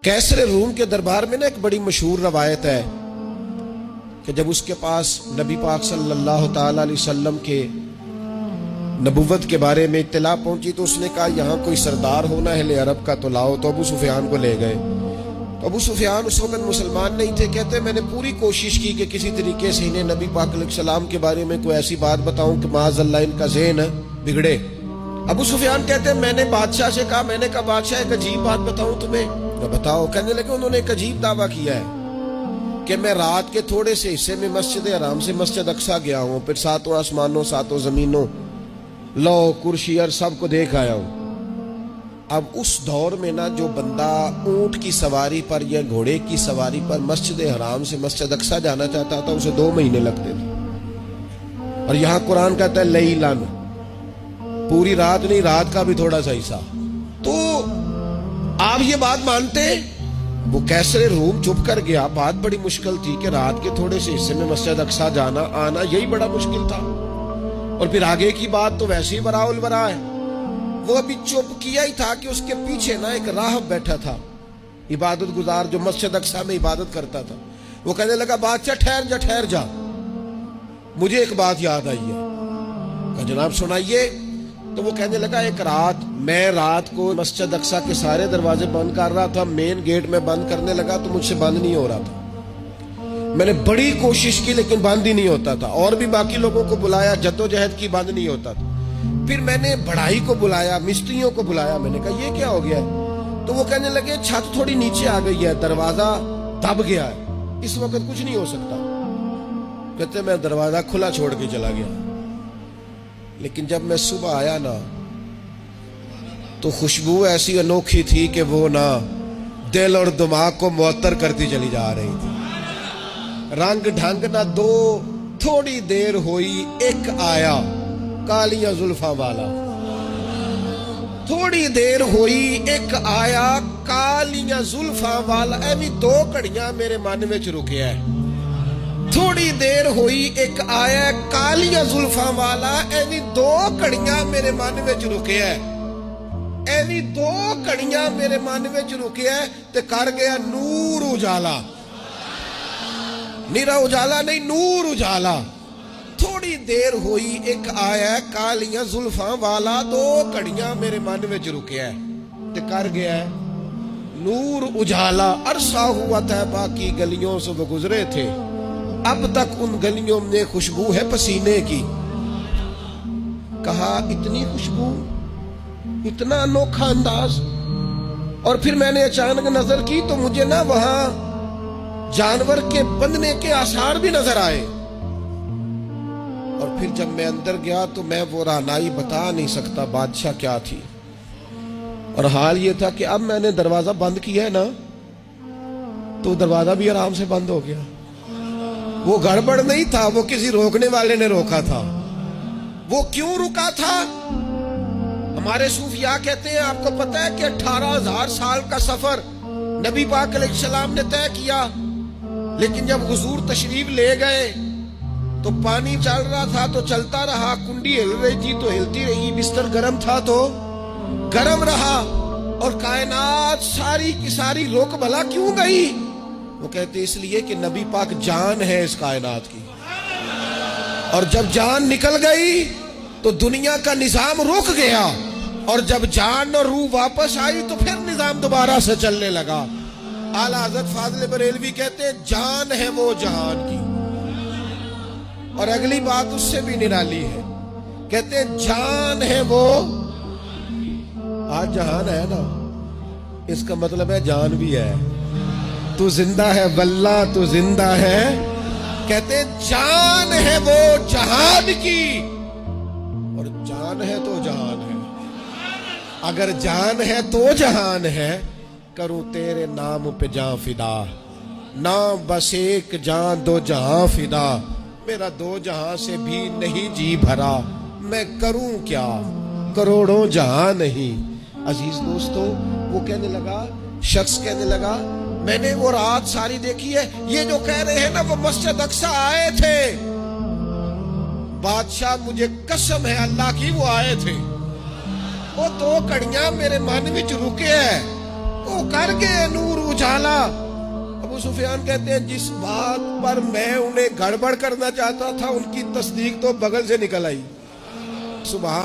कैसर room के दरबार में ना एक बड़ी मशहूर रवायत है कि जब उसके पास नबी पाक सल्लल्लाहु ताला अलैहि वसल्लम के नबुव्वत के बारे में इत्तला पहुंची तो उसने कहा यहाँ कोई सरदार होना है ले अरब का तो लाओ। तो अबू सुफियान को ले गए। तो अबू सुफियान उस वक्त मुसलमान नहीं थे। कहते मैंने पूरी कोशिश की कि किसी तरीके से इन्हें नबी पाक अलैहि सलाम के बारे में कोई ऐसी बात बताऊं कि माज़अल्लाह इनका ज़हन बिगड़े। अबू सुफियान कहते मैंने बादशाह से कहा, मैंने कहा बादशाह एक अजीब बात बताऊं तुम्हें। तो बताओ। कहने लगे उन्होंने एक अजीब दावा किया है कि मैं रात के थोड़े से हिस्से में मस्जिद हराम से मस्जिद अक्सा गया हूँ, फिर सातों आसमानों सातों जमीनों लो कुर्सी और सबको देख आया हूँ। अब उस दौर में ना जो बंदा ऊंट की सवारी पर या घोड़े की सवारी पर मस्जिद हराम से मस्जिद अक्सा जाना चाहता था उसे 2 महीने लगते थे। और यहाँ कुरान कहता है लैलन, पूरी रात नहीं, रात का भी थोड़ा सा हिस्सा। तो आप ये बात मानते? वो कैसर रूम चुप कर गया। बात बड़ी मुश्किल थी कि रात के थोड़े से हिस्से में मस्जिद अक्सा जाना आना यही बड़ा मुश्किल था। और फिर आगे की बात तो वैसे ही बराउल बरा है। वो अभी चुप किया ही था कि उसके पीछे ना एक राहब बैठा था, इबादत गुजार, जो मस्जिद अक्सा में इबादत करता था। वो कहने लगा बादशाह ठहर जा, मुझे एक बात याद आई है। कहा जनाब सुनाइए। तो वो कहने लगा एक रात मैं रात को मस्जिद अक्सा के सारे दरवाजे बंद कर रहा था, मेन गेट में बंद करने लगा तो मुझसे बंद नहीं हो रहा था। मैंने बड़ी कोशिश की लेकिन बंद ही नहीं होता था। और भी बाकी लोगों को बुलाया, जद्दोजहद की, बंद नहीं होता था। फिर मैंने बढ़ाई को बुलाया, मिस्त्रियों को बुलाया। मैंने कहा ये क्या हो गया है? तो वो कहने लगे छत थोड़ी नीचे आ गई है, दरवाजा दब गया है, इस वक्त कुछ नहीं हो सकता। कहते मैं दरवाजा खुला छोड़ के चला गया। लेकिन जब मैं सुबह आया ना तो खुशबू ऐसी अनोखी थी कि वो ना दिल और दिमाग को मुअत्तर करती चली जा रही थी। रंग ढंग ना दो, थोड़ी देर हुई एक आया कालियां जुल्फा वाला। थोड़ी देर हुई एक आया कालियां जुल्फा वाला। ऐवी 2 घड़ियां मेरे मन में रुके है। थोड़ी देर हुई एक आया कालियां जुल्फा वाला। ऐवी 2 घड़ियां मेरे मन में रुके है। ऐवी 2 घड़ियां मेरे मन में रुके है ते कर गया नूर उजाला। निरा उजाला नहीं, नूर उजाला। थोड़ी देर हुई एक आया कालियां जुल्फा वाला। 2 घड़ियां मेरे मन में रुके है ते कर गया नूर उजाला। अरसा हुआ था बाकी गलियों से वो गुजरे थे, अब तक उन गलियों में खुशबू है पसीने की। कहा इतनी खुशबू, इतना अनोखा अंदाज। और फिर मैंने अचानक नजर की तो मुझे ना वहां जानवर के बंधने के आसार भी नजर आए। और फिर जब मैं अंदर गया तो मैं वो राहनाई बता नहीं सकता बादशाह क्या थी। और हाल ये था कि अब मैंने दरवाजा बंद किया है ना तो दरवाजा भी आराम से बंद हो गया। वो गड़बड़ नहीं था, वो किसी रोकने वाले ने रोका था। वो क्यों रुका था? हमारे सूफिया कहते हैं आपको पता है कि 18,000 साल का सफर नबी पाक अलैहिस्सलाम ने तय किया। लेकिन जब हुजूर तशरीफ ले गए तो पानी चल रहा था तो चलता रहा, कुंडी हिल रही थी तो हिलती रही, बिस्तर गर्म था तो गर्म रहा। और कायनात सारी की सारी रोक भला क्यों गई? वो कहते इसलिए कि नबी पाक जान है इस कायनात की। और जब जान निकल गई तो दुनिया का निजाम रुक गया। और जब जान और रूह वापस आई तो फिर निजाम दोबारा से चलने लगा। आला हज़रत फाज़िल बरेलवी कहते हैं जान है वो जहान की। और अगली बात उससे भी निराली है, कहते हैं जान है वो। आज जहान है ना, इसका मतलब है जान भी है। तू जिंदा है वल्ला, तू जिंदा है। कहते जान है वो जहान की। और जान है तो जहान है। अगर जान है तो जहान है, करूं तेरे नाम पे जान फिदा। ना बस एक जान 2 जहां फिदा। मेरा 2 जहां से भी नहीं जी भरा, मैं करूं क्या करोड़ों जहां नहीं। अजीज दोस्तों, वो कहने लगा, शख्स कहने लगा मैंने वो रात सारी देखी है। ये जो कह रहे हैं ना वो मस्जिद अक्सा आए थे। बादशाह मुझे कसम है अल्लाह की वो आए थे। वो 2 घड़ियां मेरे मन में रुके है। وہ کر گئے نور اجالا. ابو سفیان کہتے ہیں جس بات پر میں انہیں گڑبڑ کرنا چاہتا تھا ان کی تصدیق تو بغل سے نکل آئی. سبحان